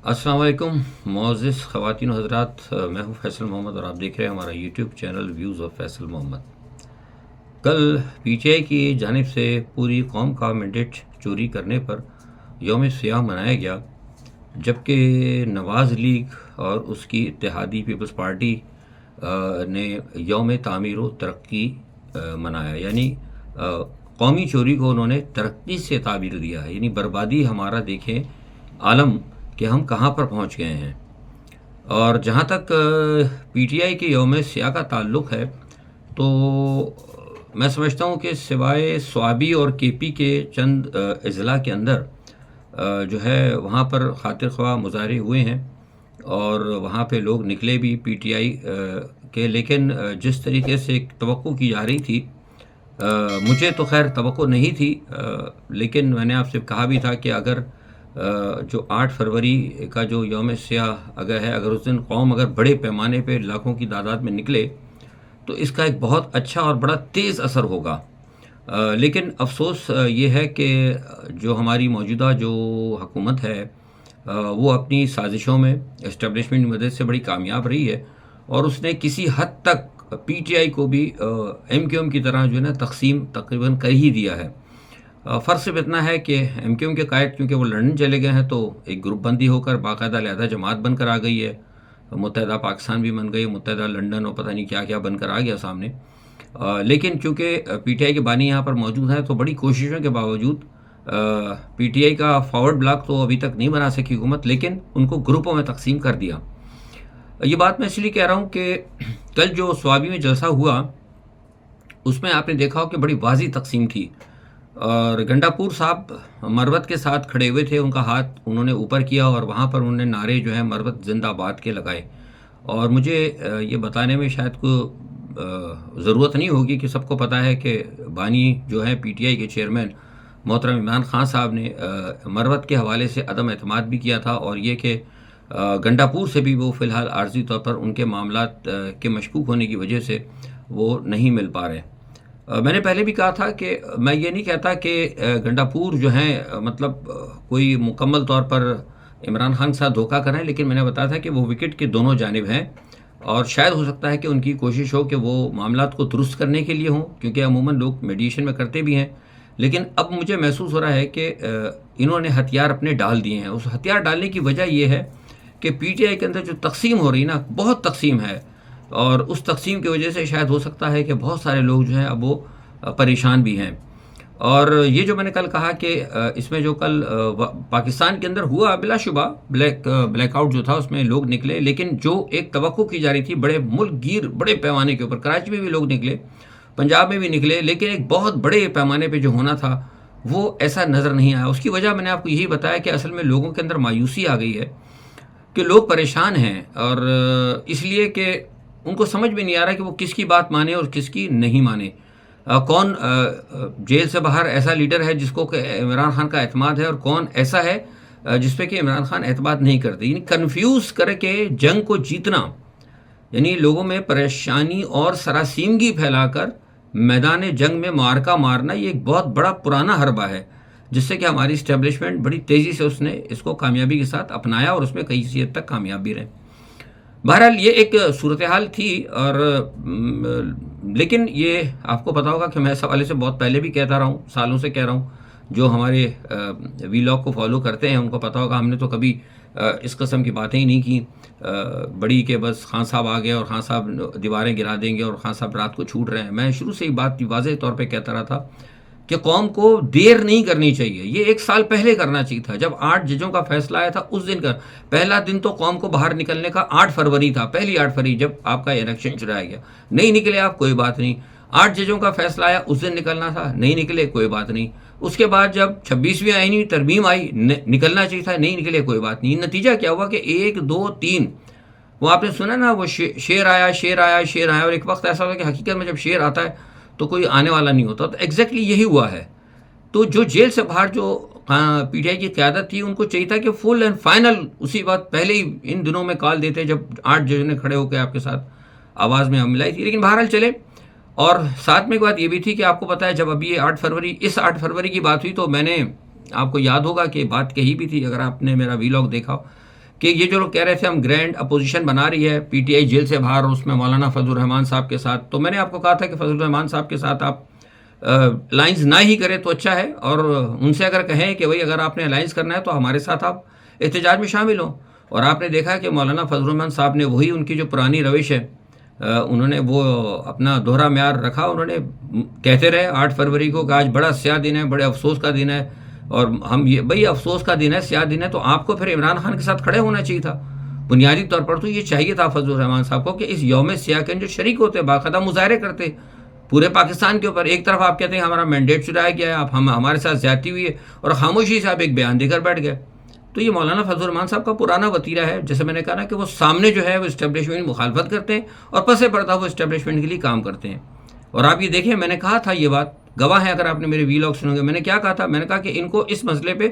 السلام علیکم معزز خواتین و حضرات، میں ہوں فیصل محمد اور آپ دیکھ رہے ہیں ہمارا YouTube channel views of Faisal Muhammad. کل پی ٹی آئی کی جانب سے پوری قوم کا مینڈیٹ چوری کرنے پر یوم سیاہ منایا گیا، جبکہ نواز لیگ اور اس کی اتحادی پیپلز پارٹی نے یوم تعمیر و ترقی منایا، یعنی قومی چوری کو انہوں نے ترقی سے تعبیر دیا ہے، یعنی بربادی ہمارا دیکھیں عالم کہ ہم کہاں پر پہنچ گئے ہیں۔ اور جہاں تک پی ٹی آئی کے یوم سیاہ کا تعلق ہے تو میں سمجھتا ہوں کہ سوائے سوابی اور کے پی کے چند اضلاع کے اندر جو ہے وہاں پر خاطر خواہ مظاہرے ہوئے ہیں اور وہاں پہ لوگ نکلے بھی پی ٹی آئی کے، لیکن جس طریقے سے ایک توقع کی جا رہی تھی، مجھے تو خیر توقع نہیں تھی، لیکن میں نے آپ سے کہا بھی تھا کہ اگر جو 8 فروری کا جو یوم سیاہ اگر اس دن قوم بڑے پیمانے پہ لاکھوں کی تعداد میں نکلے تو اس کا ایک بہت اچھا اور بڑا تیز اثر ہوگا۔ لیکن افسوس یہ ہے کہ جو ہماری موجودہ جو حکومت ہے وہ اپنی سازشوں میں اسٹیبلشمنٹ کی مدد سے بڑی کامیاب رہی ہے، اور اس نے کسی حد تک پی ٹی آئی کو بھی ایم کیو ایم کی طرح جو ہے نا تقسیم تقریباً کر ہی دیا ہے۔ فرق صرف اتنا ہے کہ ایم کیو ایم کے قائد کیونکہ وہ لندن چلے گئے ہیں تو ایک گروپ بندی ہو کر باقاعدہ علیحدہ جماعت بن کر آ گئی ہے، متحدہ پاکستان بھی بن گئی، متحدہ لندن اور پتہ نہیں کیا کیا بن کر آ گیا سامنے۔ لیکن چونکہ پی ٹی آئی کے بانی یہاں پر موجود ہیں تو بڑی کوششوں کے باوجود پی ٹی آئی کا فارورڈ بلاک تو ابھی تک نہیں بنا سکی حکومت، لیکن ان کو گروپوں میں تقسیم کر دیا۔ یہ بات میں اس لیے کہہ رہا ہوں کہ کل جو سوابی میں جلسہ ہوا اس میں آپ نے دیکھا ہو کہ بڑی واضح تقسیم تھی، اور گنڈا پور صاحب مروت کے ساتھ کھڑے ہوئے تھے، ان کا ہاتھ انہوں نے اوپر کیا اور وہاں پر انہوں نے نعرے جو ہیں مروت زندہ باد کے لگائے۔ اور مجھے یہ بتانے میں شاید کوئی ضرورت نہیں ہوگی کہ سب کو پتہ ہے کہ بانی جو ہے پی ٹی آئی کے چیئرمین محترم عمران خان صاحب نے مروت کے حوالے سے عدم اعتماد بھی کیا تھا، اور یہ کہ گنڈا پور سے بھی وہ فی الحال عارضی طور پر ان کے معاملات کے مشکوک ہونے کی وجہ سے وہ نہیں مل پا رہے۔ میں نے پہلے بھی کہا تھا کہ میں یہ نہیں کہتا کہ گنڈا پور جو ہیں مطلب کوئی مکمل طور پر عمران خان کے ساتھ دھوکہ کریں، لیکن میں نے بتایا تھا کہ وہ وکٹ کے دونوں جانب ہیں، اور شاید ہو سکتا ہے کہ ان کی کوشش ہو کہ وہ معاملات کو درست کرنے کے لیے ہوں، کیونکہ عموماً لوگ میڈیشن میں کرتے بھی ہیں، لیکن اب مجھے محسوس ہو رہا ہے کہ انہوں نے ہتھیار اپنے ڈال دیے ہیں۔ اس ہتھیار ڈالنے کی وجہ یہ ہے کہ پی ٹی آئی کے اندر جو تقسیم ہو رہی نا، بہت تقسیم ہے، اور اس تقسیم کی وجہ سے شاید ہو سکتا ہے کہ بہت سارے لوگ جو ہیں اب وہ پریشان بھی ہیں۔ اور یہ جو میں نے کل کہا کہ اس میں جو کل پاکستان کے اندر ہوا، بلا شبہ بلیک آؤٹ جو تھا اس میں لوگ نکلے، لیکن جو ایک توقع کی جا رہی تھی بڑے ملک گیر بڑے پیمانے کے اوپر، کراچی میں بھی لوگ نکلے، پنجاب میں بھی نکلے، لیکن ایک بہت بڑے پیمانے پہ جو ہونا تھا وہ ایسا نظر نہیں آیا۔ اس کی وجہ میں نے آپ کو یہی بتایا کہ اصل میں لوگوں کے اندر مایوسی آ گئی ہے کہ لوگ پریشان ہیں، اور اس لیے کہ ان کو سمجھ میں نہیں آ رہا کہ وہ کس کی بات مانے اور کس کی نہیں مانے۔ کون جیل سے باہر ایسا لیڈر ہے جس کو کہ عمران خان کا اعتماد ہے، اور کون ایسا ہے جس پہ کہ عمران خان اعتماد نہیں کرتے۔ یعنی کنفیوز کر کے جنگ کو جیتنا، یعنی لوگوں میں پریشانی اور سراسیمگی پھیلا کر میدان جنگ میں معرکہ مارنا، یہ ایک بہت بڑا پرانا حربہ ہے، جس سے کہ ہماری اسٹیبلشمنٹ بڑی تیزی سے اس نے اس کو کامیابی کے ساتھ اپنایا، اور اس میں کئی حد تک کامیاب بھی رہے۔ بہرحال یہ ایک صورتحال تھی، اور لیکن یہ آپ کو پتا ہوگا کہ میں اس حوالے سے بہت پہلے بھی کہتا رہا ہوں، سالوں سے کہہ رہا ہوں، جو ہمارے وی لاگ کو فالو کرتے ہیں ان کو پتا ہوگا ہم نے تو کبھی اس قسم کی باتیں ہی نہیں کی بڑی کہ بس خان صاحب آ گئے اور خان صاحب دیواریں گرا دیں گے اور خان صاحب رات کو چھوٹ رہے ہیں۔ میں شروع سے ہی بات واضح طور پہ کہتا رہا تھا کہ قوم کو دیر نہیں کرنی چاہیے، یہ 1 سال پہلے کرنا چاہیے تھا، جب 8 ججوں کا فیصلہ آیا تھا اس دن کا پہلا دن تو قوم کو باہر نکلنے کا 8 فروری تھا، پہلی 8 فروری جب آپ کا الیکشن چلایا گیا، نہیں نکلے آپ کوئی بات نہیں۔ 8 ججوں کا فیصلہ آیا اس دن نکلنا تھا، نہیں نکلے کوئی بات نہیں۔ اس کے بعد جب 26ویں آئینی ترمیم آئی، نکلنا چاہیے تھا، نہیں نکلے کوئی بات نہیں۔ نتیجہ کیا ہوا کہ 1 2 3 وہ آپ نے سنا نا، وہ شیر آیا شیر آیا شیر آیا، اور ایک وقت ایسا ہوتا ہے کہ حقیقت میں جب شیر آتا ہے تو کوئی آنے والا نہیں ہوتا، تو ایگزیکٹلی یہی ہوا ہے۔ تو جو جیل سے باہر جو پی ٹی آئی کی قیادت تھی ان کو چاہیے تھا کہ فل اینڈ فائنل اسی وقت پہلے ہی ان دنوں میں کال دیتے جب 8 ججوں نے کھڑے ہو کے آپ کے ساتھ آواز میں ملائی تھی، لیکن بہرحال چلے۔ اور ساتھ میں ایک بات یہ بھی تھی کہ آپ کو پتا ہے جب ابھی یہ 8 فروری اس 8 فروری کی بات ہوئی تو میں نے آپ کو یاد ہوگا کہ بات کہی بھی تھی، اگر آپ نے میرا وی لاگ دیکھا ہو، کہ یہ جو لوگ کہہ رہے تھے ہم گرینڈ اپوزیشن بنا رہی ہے پی ٹی آئی جیل سے باہر، اس میں مولانا فضل الرحمان صاحب کے ساتھ، تو میں نے آپ کو کہا تھا کہ فضل الرحمان صاحب کے ساتھ آپ الائنس نہ ہی کریں تو اچھا ہے، اور ان سے اگر کہیں کہ بھائی اگر آپ نے الائنس کرنا ہے تو ہمارے ساتھ آپ احتجاج میں شامل ہوں. اور آپ نے دیکھا کہ مولانا فضل الرحمان صاحب نے وہی ان کی جو پرانی روش ہے انہوں نے وہ اپنا دوہرا معیار رکھا. انہوں نے کہتے رہے 8 فروری کو کہ آج بڑا سیاہ دن ہے، بڑے افسوس کا دن ہے، اور ہم یہ بھائی افسوس کا دن ہے، سیاہ دن ہے، تو آپ کو پھر عمران خان کے ساتھ کھڑے ہونا چاہیے تھا. بنیادی طور پر تو یہ چاہیے تھا فضل الرحمان صاحب کو کہ اس یوم سیاہ کے جو شریک ہوتے باقاعدہ مظاہرے کرتے پورے پاکستان کے اوپر. ایک طرف آپ کہتے ہیں ہمارا مینڈیٹ چرایا گیا ہے، آپ ہمارے ساتھ زیادتی ہوئی ہے، اور خاموشی سے آپ ایک بیان دے کر بیٹھ گئے. تو یہ مولانا فضل الرحمان صاحب کا پرانا وتیرہ ہے. جیسے میں نے کہا نا کہ وہ سامنے جو ہے وہ اسٹیبلشمنٹ مخالفت کرتے ہیں اور پس پردہ وہ اسٹیبلشمنٹ کے لیے کام کرتے ہیں. اور آپ یہ دیکھیں، میں نے کہا تھا یہ بات، گواہ ہے اگر آپ نے میرے ویلاگ سنو گے، میں نے کیا کہا تھا، میں نے کہا کہ ان کو اس مسئلے پہ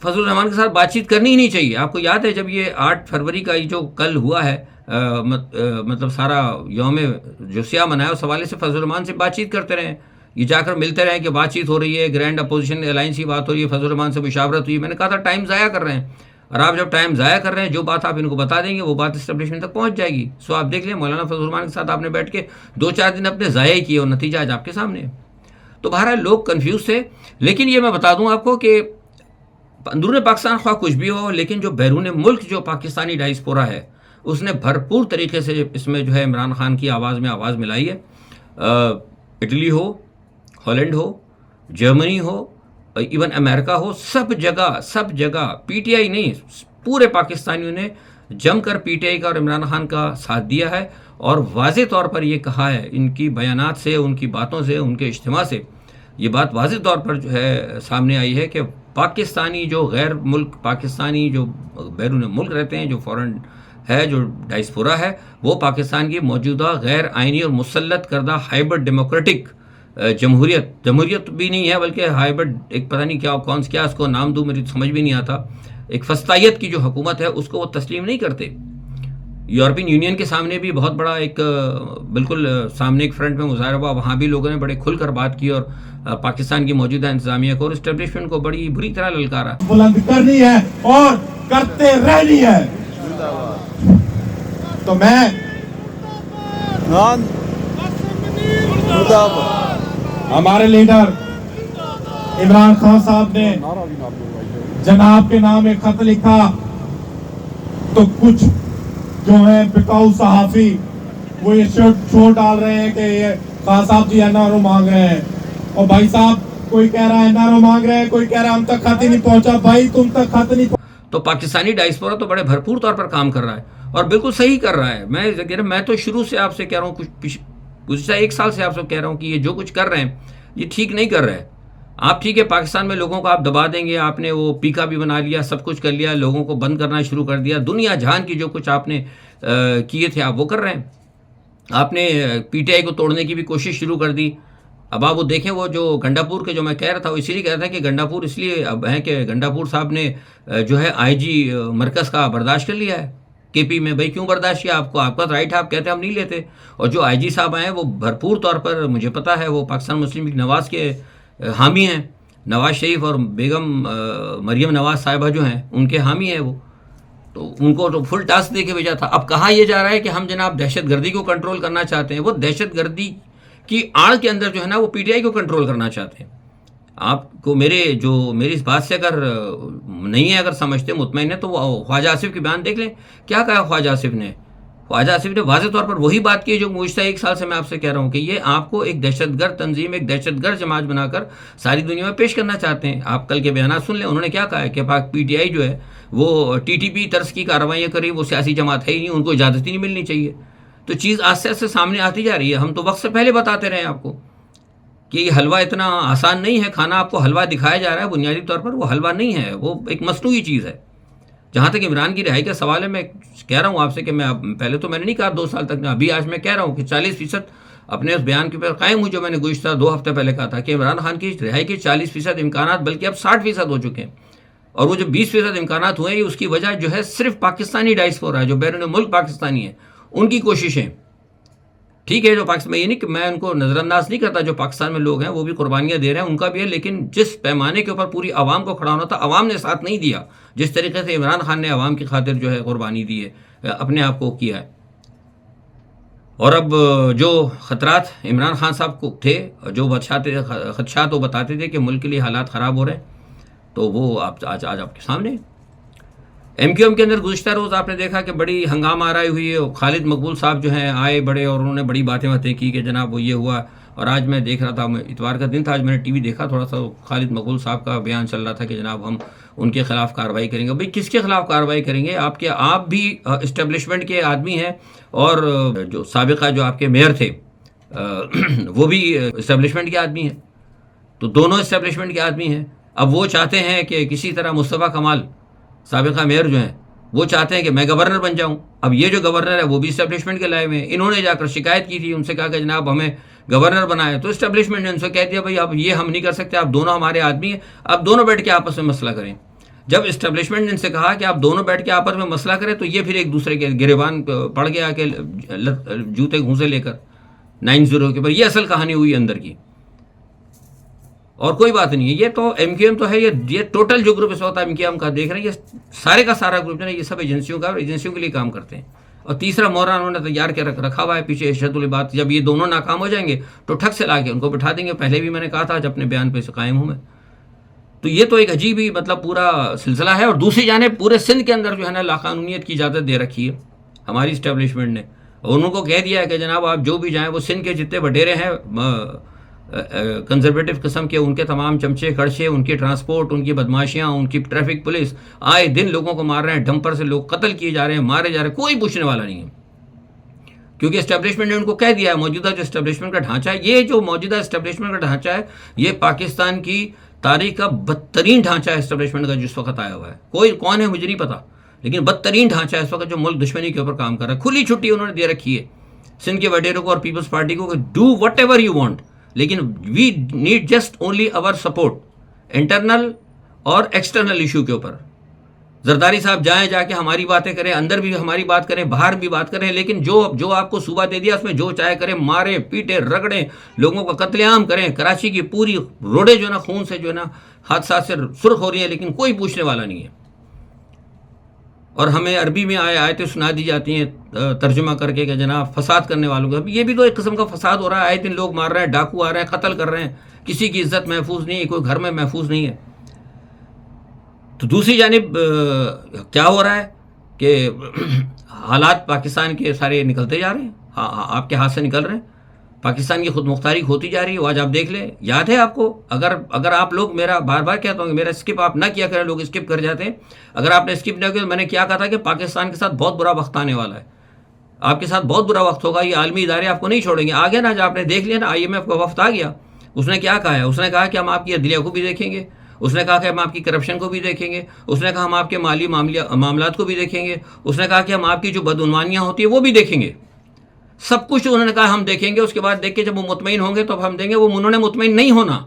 فضل الرحمان کے ساتھ بات چیت کرنی ہی نہیں چاہیے. آپ کو یاد ہے جب یہ 8 فروری کا یہ جو کل ہوا ہے مطلب سارا یوم جو سیاہ منایا اس حوالے سے فضل الرحمان سے بات چیت کرتے رہے، یہ جا کر ملتے رہے کہ بات چیت ہو رہی ہے، گرینڈ اپوزیشن الائنس کی بات ہو رہی ہے، فضل الرحمان سے مشاورت ہوئی. میں نے کہا تھا ٹائم ضائع کر رہے ہیں، اور آپ جب ٹائم ضائع کر رہے ہیں جو بات آپ ان کو بتا دیں گے وہ بات اسٹیبلشمنٹ تک پہنچ جائے گی. سو آپ دیکھ لیں مولانا فضل الرحمان کے ساتھ آپ نے بیٹھ کے 2-4 دن اپنے ضائع کیے اور نتیجہ آج آپ کے سامنے ہے. تو بہرحال لوگ کنفیوز تھے. لیکن یہ میں بتا دوں آپ کو کہ اندرون پاکستان خواہ کچھ بھی ہو، لیکن جو بیرون ملک جو پاکستانی ڈائسپورا ہے اس نے بھرپور طریقے سے اس میں جو ہے عمران خان کی آواز میں آواز ملائی ہے. اٹلی ہو، ہالینڈ ہو، جرمنی ہو، ایون امریکہ ہو، سب جگہ پی ٹی آئی نہیں، پورے پاکستانیوں نے جم کر پی ٹی آئی کا اور عمران خان کا ساتھ دیا ہے. اور واضح طور پر یہ کہا ہے، ان کی بیانات سے، ان کی باتوں سے، ان کے اجتماع سے یہ بات واضح طور پر جو ہے سامنے آئی ہے کہ پاکستانی جو غیر ملک پاکستانی جو بیرون ملک رہتے ہیں، جو فورن ہے، جو ڈائسپورا ہے، وہ پاکستان کی موجودہ غیر آئینی اور مسلط کردہ ہائبرڈ ڈیموکریٹک جمہوریت بھی نہیں ہے بلکہ ہائبرڈ ایک پتہ نہیں کیا اس کو نام دوں، میری سمجھ بھی نہیں آتا، ایک فسطائیت کی جو حکومت ہے اس کو وہ تسلیم نہیں کرتے. یورپین یونین کے سامنے بھی بہت بڑا ایک بالکل سامنے ایک فرنٹ میں مظاہرہ ہوا، وہاں بھی لوگوں نے بڑے کھل کر بات کی اور پاکستان کی موجودہ انتظامیہ کو اور اسٹیبلشمنٹ کو بڑی بری طرح للکارا. بلند کرنی ہے اور کرتے رہنی ہے. تو میں ہمارے لیڈر عمران خان صاحب نے جناب کے نام ایک خط لکھا، تو کچھ جو ہیں بکاؤ صحافی وہ یہ چھوڑ ڈال رہے ہیں کہ یہ خان صاحب جی این آر او مانگ رہے ہیں. اور بھائی صاحب کوئی کہہ رہا ہے این آر او مانگ رہے ہیں، کوئی کہہ رہا ہے ہم تک خط ہی نہیں پہنچا. بھائی تم تک خط نہیں پہنچا. تو پاکستانی ڈائسپورا تو بڑے بھرپور طور پر کام کر رہا ہے اور بالکل صحیح کر رہا ہے. میں تو شروع سے آپ سے کہہ رہا ہوں، گزشتہ 1 سال سے آپ سے کہہ رہا ہوں کہ یہ جو کچھ کر رہے ہیں یہ ٹھیک نہیں کر رہے. آپ ٹھیک ہے پاکستان میں لوگوں کو آپ دبا دیں گے، آپ نے وہ پیکا بھی بنا لیا، سب کچھ کر لیا، لوگوں کو بند کرنا شروع کر دیا، دنیا جہان کی جو کچھ آپ نے کیے تھے آپ وہ کر رہے ہیں. آپ نے پی ٹی آئی کو توڑنے کی بھی کوشش شروع کر دی. اب آپ وہ دیکھیں، وہ جو گنڈا پور کے جو میں کہہ رہا تھا وہ اسی لیے کہہ رہا تھا کہ گنڈا پور اس لیے اب ہے کہ گنڈا پور صاحب نے جو ہے آئی جی مرکز کا برداشت کر لیا ہے کے پی میں. بھائی کیوں برداشت کیا؟ آپ کا رائٹ ہے، آپ کہتے ہیں ہم نہیں لیتے. اور جو آئی جی صاحب ہیں وہ بھرپور طور پر مجھے پتا ہے وہ پاکستان مسلم لیگ نواز کے حامی ہیں، نواز شریف اور بیگم مریم نواز صاحبہ جو ہیں ان کے حامی ہیں وہ. تو ان کو تو فل ٹاسک دے کے بھیجا تھا. اب کہا یہ جا رہا ہے کہ ہم جناب دہشت گردی کو کنٹرول کرنا چاہتے ہیں. وہ دہشت گردی کی آڑ کے اندر جو ہے نا وہ پی ٹی آئی کو کنٹرول کرنا چاہتے ہیں. آپ کو میری اس بات سے اگر نہیں ہے، اگر سمجھتے مطمئن ہے، تو وہ خواجہ آصف کے بیان دیکھ لیں. کیا کہا خواجہ آصف نے؟ خواجہ آصف نے واضح طور پر وہی بات کی جو گزشتہ 1 سال سے میں آپ سے کہہ رہا ہوں کہ یہ آپ کو ایک دہشت گرد تنظیم، ایک دہشت گرد جماعت بنا کر ساری دنیا میں پیش کرنا چاہتے ہیں. آپ کل کے بیانات سن لیں، انہوں نے کیا کہا ہے کہ پی ٹی آئی جو ہے وہ ٹی ٹی پی طرز کی کارروائیاں کری، وہ سیاسی جماعت ہے ہی نہیں، ان کو اجازت ہی نہیں ملنی چاہیے. تو چیز آہستہ آہستہ سامنے آتی جا رہی ہے. ہم تو وقت سے پہلے بتاتے رہے آپ کو کہ یہ حلوہ اتنا آسان نہیں ہے کھانا. آپ کو حلوہ دکھایا جا رہا ہے، بنیادی طور پر وہ حلوہ نہیں ہے، وہ ایک مصنوعی چیز ہے. جہاں تک عمران کی رہائی کا سوال ہے، میں کہہ رہا ہوں آپ سے کہ میں پہلے تو میں نے نہیں کہا 2 سال تک، ابھی آج میں کہہ رہا ہوں کہ 40% اپنے اس بیان کے اوپر قائم ہوں جو میں نے گزشتہ 2 ہفتے پہلے کہا تھا کہ عمران خان کی رہائی کے 40% امکانات بلکہ اب 60% ہو چکے ہیں. اور وہ جو 20% امکانات ہوئے ہیں اس کی وجہ جو ہے صرف پاکستانی ڈائسپورا ہے، جو بیرون ملک پاکستانی ہے، ان کی کوششیں. ٹھیک ہے جو پاکستان میں، یہ نہیں کہ میں ان کو نظر انداز نہیں کرتا، جو پاکستان میں لوگ ہیں وہ بھی قربانیاں دے رہے ہیں، ان کا بھی ہے، لیکن جس پیمانے کے اوپر پوری عوام کو کھڑا ہونا تھا عوام نے ساتھ نہیں دیا، جس طریقے سے عمران خان نے عوام کی خاطر جو ہے قربانی دی ہے، اپنے آپ کو کیا ہے۔ اور اب جو خطرات عمران خان صاحب کو تھے، جو خدشات وہ بتاتے تھے کہ ملک کے لیے حالات خراب ہو رہے ہیں، تو وہ آج آپ کے سامنے ایم کیو ایم کے اندر گزشتہ روز آپ نے دیکھا کہ بڑی ہنگامہ آرائی ہوئی ہے، خالد مقبول صاحب جو ہیں آئے بڑے، اور انہوں نے بڑی باتیں کی کہ جناب وہ یہ ہوا، اور آج میں دیکھ رہا تھا، اتوار کا دن تھا، آج میں نے ٹی وی دیکھا تھوڑا سا، خالد مقبول صاحب کا بیان چل رہا تھا کہ جناب ہم ان کے خلاف کارروائی کریں گے۔ بھئی کس کے خلاف کارروائی کریں گے؟ آپ بھی اسٹیبلشمنٹ کے آدمی ہیں، اور جو سابقہ جو آپ کے میئر تھے وہ بھی اسٹیبلشمنٹ کے آدمی ہیں، تو دونوں اسٹیبلشمنٹ کے آدمی ہیں۔ اب وہ چاہتے ہیں کہ کسی طرح مصطفیٰ کمال سابقہ میئر جو ہیں وہ چاہتے ہیں کہ میں گورنر بن جاؤں۔ اب یہ جو گورنر ہے وہ بھی اسٹیبلشمنٹ کے لائے ہوئے ہیں، انہوں نے جا کر شکایت کی تھی، ان سے کہا کہ جناب ہمیں گورنر بنائے، تو اسٹیبلشمنٹ نے ان سے کہہ دیا بھائی اب یہ ہم نہیں کر سکتے، آپ دونوں ہمارے آدمی ہیں، آپ دونوں بیٹھ کے آپس میں مسئلہ کریں۔ جب اسٹیبلشمنٹ نے ان سے کہا کہ آپ دونوں بیٹھ کے آپس میں مسئلہ کریں، تو یہ پھر ایک دوسرے کے گریبان پڑ گیا کہ جوتے گھونسے لے کر 9-0 کے پر، یہ اصل کہانی ہوئی اندر کی، اور کوئی بات نہیں ہے۔ یہ تو ایم کیو ایم تو ہے، یہ ٹوٹل جو گروپ اس وقت ایم کیو ایم کا دیکھ رہے ہیں، یہ سارے کا سارا گروپ جو ہے یہ سب ایجنسیوں کا، اور ایجنسیوں کے لیے کام کرتے ہیں، اور تیسرا مورا انہوں نے تیار کے رکھا ہوا ہے پیچھے ارشد العباد۔ جب یہ دونوں ناکام ہو جائیں گے تو ٹھک سے لا کے ان کو بٹھا دیں گے، پہلے بھی میں نے کہا تھا جب اپنے بیان پہ سے قائم ہوں میں۔ تو یہ تو ایک عجیب ہی مطلب پورا سلسلہ ہے، اور دوسری جانب پورے سندھ کے اندر جو ہے نا لاقانونیت کی اجازت دے رکھی ہے ہماری اسٹیبلشمنٹ نے، اور انہوں کو کہہ دیا ہے کہ جناب آپ جو بھی جائیں، وہ سندھ کے جتنے وڈیرے ہیں کنزرویٹو قسم کے، ان کے تمام چمچے کڑچے، ان کی ٹرانسپورٹ، ان کی بدماشیاں، ان کی ٹریفک پولیس آئے دن لوگوں کو مار رہے ہیں، ڈمپر سے لوگ قتل کیے جا رہے ہیں، مارے جا رہے ہیں، کوئی پوچھنے والا نہیں ہے، کیونکہ اسٹیبلشمنٹ نے ان کو کہہ دیا ہے۔ موجودہ جو اسٹیبلشمنٹ کا ڈھانچہ ہے، یہ جو موجودہ اسٹیبلشمنٹ کا ڈھانچہ ہے، یہ پاکستان کی تاریخ کا بدترین ڈھانچہ ہے اسٹیبلشمنٹ کا جس وقت آیا ہوا ہے۔ کوئی کون ہے مجھے نہیں پتا، لیکن بدترین ڈھانچہ ہے اس وقت جو ملک دشمنی کے اوپر کام کر رہا ہے۔ کھلی چھٹی انہوں نے دے رکھی ہے سندھ کے وڈیروں کو اور پیپلز پارٹی کو کہ do what ever you want, لیکن وی نیڈ جسٹ اونلی اور سپورٹ انٹرنل اور ایکسٹرنل ایشو کے اوپر۔ زرداری صاحب جائیں، جا کے ہماری باتیں کریں، اندر بھی ہماری بات کریں، باہر بھی بات کریں، لیکن جو آپ کو صوبہ دے دیا اس میں جو چاہے کریں، ماریں پیٹیں رگڑیں، لوگوں کا قتل عام کریں۔ کراچی کی پوری روڈیں جو ہے نا خون سے جو ہے نا حادثات سے سرخ ہو رہی ہیں، لیکن کوئی پوچھنے والا نہیں ہے، اور ہمیں عربی میں آیتیں سنا دی جاتی ہیں ترجمہ کر کے کہ جناب فساد کرنے والوں کا، یہ بھی تو ایک قسم کا فساد ہو رہا ہے، آئے دن لوگ مار رہے ہیں، ڈاکو آ رہے ہیں، قتل کر رہے ہیں، کسی کی عزت محفوظ نہیں ہے، کوئی گھر میں محفوظ نہیں ہے۔ تو دوسری جانب کیا ہو رہا ہے کہ حالات پاکستان کے سارے نکلتے جا رہے ہیں، آپ کے ہاتھ سے نکل رہے ہیں، پاکستان کی خود مختاری ہوتی جا رہی ہے۔ آج آپ دیکھ لیں، یاد ہے آپ کو، اگر آپ لوگ، میرا بار بار کہتا ہوں کہ میرا اسکپ آپ نہ کیا کریں، لوگ اسکپ کر جاتے ہیں، اگر آپ نے اسکپ نہ کیا تو میں نے کیا کہا تھا کہ پاکستان کے ساتھ بہت برا وقت آنے والا ہے، آپ کے ساتھ بہت برا وقت ہوگا، یہ عالمی ادارے آپ کو نہیں چھوڑیں گے۔ آگے نا، جو آپ نے دیکھ لیا نا، IMF کا وفد آ گیا، اس نے کیا کہا ہے؟ اس نے کہا کہ ہم آپ کی عدلیہ کو بھی دیکھیں گے، اس نے کہا کہ ہم آپ کی کرپشن کو بھی دیکھیں گے، اس نے کہا ہم آپ کے مالی معاملات کو بھی دیکھیں گے، اس نے کہا کہ ہم آپ کی جو بدعنوانیاں ہوتی ہیں وہ بھی دیکھیں گے، سب کچھ انہوں نے کہا ہم دیکھیں گے۔ اس کے بعد دیکھ کے جب وہ مطمئن ہوں گے تو ہم دیں گے، وہ انہوں نے مطمئن نہیں ہونا،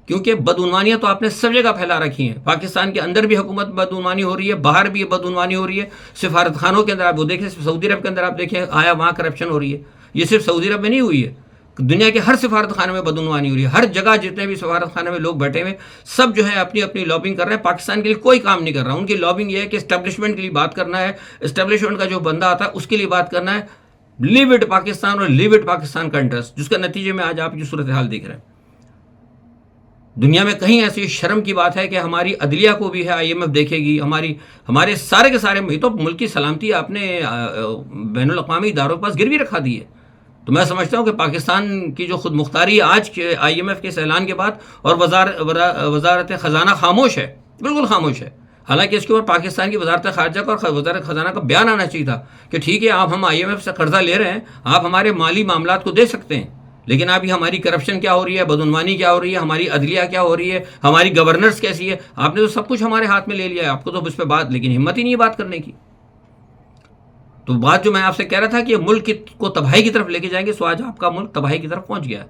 کیونکہ بدعنوانیاں تو آپ نے سب جگہ پھیلا رکھی ہیں، پاکستان کے اندر بھی حکومت بدعنوانی ہو رہی ہے، باہر بھی بدعنوانی ہو رہی ہے، سفارت خانوں کے اندر آپ وہ دیکھیں، سعودی عرب کے اندر آپ دیکھیں آیا وہاں کرپشن ہو رہی ہے، یہ صرف سعودی عرب میں نہیں ہوئی ہے، دنیا کے ہر سفارت خانے میں بدعنوانی ہو رہی ہے، ہر جگہ جتنے بھی سفارت خانے میں لوگ بیٹھے ہوئے سب جو ہے اپنی اپنی لابنگ کر رہے ہیں، پاکستان کے لیے کوئی کام نہیں کر رہا، ان کی لابنگ یہ ہے کہ اسٹیبلشمنٹ کے لیے بات کرنا ہے، اسٹیبلشمنٹ کا جو بندہ آتا ہے اس کے لیے بات کرنا ہے، لیو اٹ پاکستان اور لیو اٹ پاکستان کا انٹرسٹ، جس کا نتیجے میں آج آپ کی صورتحال دیکھ رہے ہیں۔ دنیا میں کہیں ایسی شرم کی بات ہے کہ ہماری عدلیہ کو بھی ہے IMF دیکھے گی، ہمارے سارے کے سارے، یہ تو ملک کی سلامتی آپ نے بین الاقوامی اداروں کے پاس گروی رکھا دی ہے۔ تو میں سمجھتا ہوں کہ پاکستان کی جو خود مختاری آج کے IMF کے اس اعلان کے بعد، اور وزارت خزانہ خاموش ہے، بالکل خاموش ہے، حالانکہ اس کے اوپر پاکستان کی وزارت خارجہ کا اور وزارت خزانہ کا بیان آنا چاہیے تھا کہ ٹھیک ہے آپ ہم IMF سے قرضہ لے رہے ہیں، آپ ہمارے مالی معاملات کو دے سکتے ہیں، لیکن اب یہ ہماری کرپشن کیا ہو رہی ہے، بدعنوانی کیا ہو رہی ہے، ہماری عدلیہ کیا ہو رہی ہے، ہماری گورننس کیسی ہے، آپ نے تو سب کچھ ہمارے ہاتھ میں لے لیا ہے، آپ کو تو اس پہ بات، لیکن ہمت ہی نہیں ہے بات کرنے کی۔ تو بات جو میں آپ سے کہہ رہا تھا کہ ملک کو تباہی کی طرف لے کے جائیں گے، سو آج آپ کا ملک تباہی کی طرف پہنچ گیا ہے۔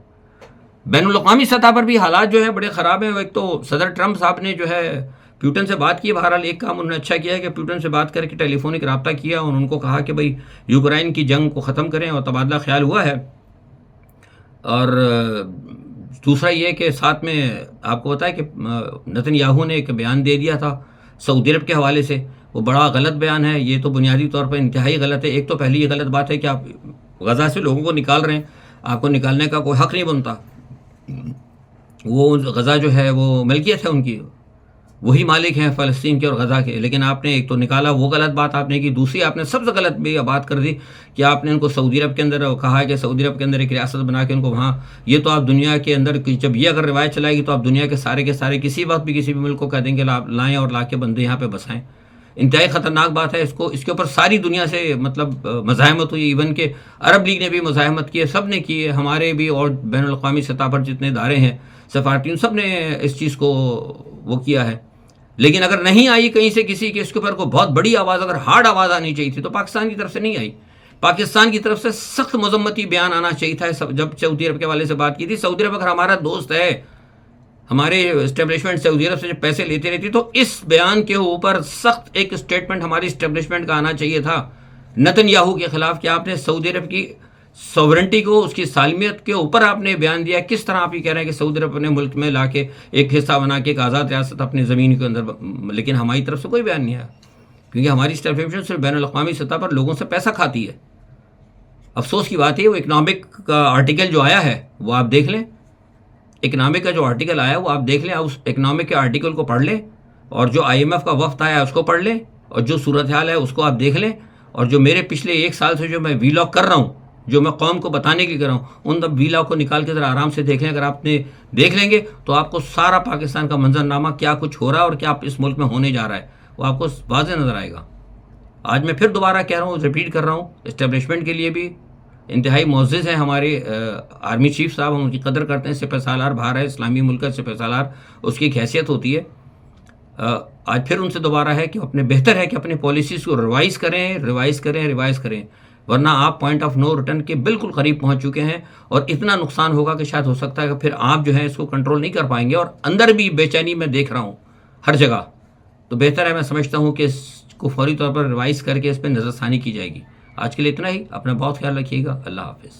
بین الاقوامی سطح پر بھی حالات جو ہے بڑے خراب ہیں۔ ایک تو صدر ٹرمپ صاحب نے جو ہے پیوٹن سے بات کی، بہرحال ایک کام انہوں نے اچھا کیا ہے کہ پیوٹن سے بات کر کے ٹیلی فونک رابطہ کیا اور ان کو کہا کہ بھائی یوکرائن کی جنگ کو ختم کریں، اور تبادلہ خیال ہوا ہے اور دوسرا یہ کہ ساتھ میں آپ کو پتا ہے کہ نتن یاہو نے ایک بیان دے دیا تھا سعودی عرب کے حوالے سے، وہ بڑا غلط بیان ہے، یہ تو بنیادی طور پر انتہائی غلط ہے۔ ایک تو پہلی یہ غلط بات ہے کہ آپ غزہ سے لوگوں کو نکال رہے ہیں، آپ کو نکالنے کا کوئی حق نہیں بنتا، وہ غزہ جو ہے وہ ملکیت ہے ان کی، وہی مالک ہیں فلسطین کے اور غزہ کے، لیکن آپ نے ایک تو نکالا، وہ غلط بات آپ نے کی۔ دوسری آپ نے سب سے غلط بھی بات کر دی کہ آپ نے ان کو سعودی عرب کے اندر کہا ہے کہ سعودی عرب کے اندر ایک ریاست بنا کے ان کو وہاں، یہ تو آپ دنیا کے اندر جب یہ اگر روایت چلائے گی تو آپ دنیا کے سارے کسی وقت بھی کسی بھی ملک کو کہہ دیں گے لائیں اور لا کے بندے یہاں پہ بسائیں۔ انتہائی خطرناک بات ہے، اس کے اوپر ساری دنیا سے مطلب مزاحمت ہوئی، ایون کہ عرب لیگ نے بھی مزاحمت کی ہے، سب نے کی ہے، ہمارے بھی اور بین الاقوامی سطح پر جتنے ادارے ہیں سفارتین سب نے اس چیز کو وہ کیا ہے۔ لیکن اگر نہیں آئی کہیں سے کسی کے اس کے اوپر کوئی بہت بڑی آواز، اگر ہارڈ آواز آنی چاہیے تھی تو پاکستان کی طرف سے نہیں آئی۔ پاکستان کی طرف سے سخت مذمتی بیان آنا چاہیے تھا جب سعودی عرب کے حوالے سے بات کی تھی۔ سعودی عرب اگر ہمارا دوست ہے، ہمارے اسٹیبلشمنٹ سعودی عرب سے جب پیسے لیتے رہتی تو اس بیان کے اوپر سخت ایک اسٹیٹمنٹ ہماری اسٹیبلشمنٹ کا آنا چاہیے تھا نتن یاہو کے خلاف کہ آپ نے سعودی عرب کی سوورنٹی کو، اس کی سالمیت کے اوپر آپ نے بیان دیا۔ کس طرح آپ یہ کہہ رہے ہیں کہ سعودی عرب اپنے ملک میں لا کے ایک حصہ بنا کے ایک آزاد ریاست اپنی زمین کے اندر، لیکن ہماری طرف سے کوئی بیان نہیں آیا، کیونکہ ہماری اسٹیبلشمنٹ صرف بین الاقوامی سطح پر لوگوں سے پیسہ کھاتی ہے۔ افسوس کی بات ہے وہ اکنامک کا آرٹیکل جو آیا ہے وہ آپ دیکھ لیں، اکنامک کا جو آرٹیکل آیا وہ آپ دیکھ لیں، اس اکنامک کے آرٹیکل کو پڑھ لیں، اور جو IMF کا وفد آیا اس کو پڑھ لیں، اور جو صورتحال ہے اس کو آپ دیکھ لیں، اور جو میرے پچھلے 1 سال سے جو میں ویلاگ کر رہا ہوں، جو میں قوم کو بتانے کے لیے کر رہا ہوں، ان ویلاگ کو نکال کے ذرا آرام سے دیکھ لیں۔ اگر آپ نے دیکھ لیں گے تو آپ کو سارا پاکستان کا منظرنامہ کیا کچھ ہو رہا ہے اور کیا اس ملک میں ہونے جا رہا ہے وہ آپ کو واضح نظر آئے گا۔ آج میں پھر دوبارہ کہہ رہا ہوں، ریپیٹ کر رہا ہوں، اسٹیبلشمنٹ کے لیے بھی انتہائی معزز ہیں ہمارے آرمی چیف صاحب، ہم ان کی قدر کرتے ہیں۔ سپہ سالار باہر ہے، اسلامی ملک کا سپہ سالار، اس کی ایک حیثیت ہوتی ہے۔ آج پھر ان سے دوبارہ ہے کہ بہتر ہے کہ اپنے پالیسیز کو ریوائز کریں، ورنہ آپ پوائنٹ آف نو ریٹرن کے بالکل قریب پہنچ چکے ہیں، اور اتنا نقصان ہوگا کہ شاید ہو سکتا ہے کہ پھر آپ جو ہے اس کو کنٹرول نہیں کر پائیں گے، اور اندر بھی بے چینی میں دیکھ رہا ہوں ہر جگہ۔ تو بہتر ہے، میں سمجھتا ہوں کہ اس کو فوری طور پر ریوائز کر کے اس پہ نظر ثانی کی جائے گی۔ آج کے لیے اتنا ہی، اپنا بہت خیال رکھیے گا، اللہ حافظ۔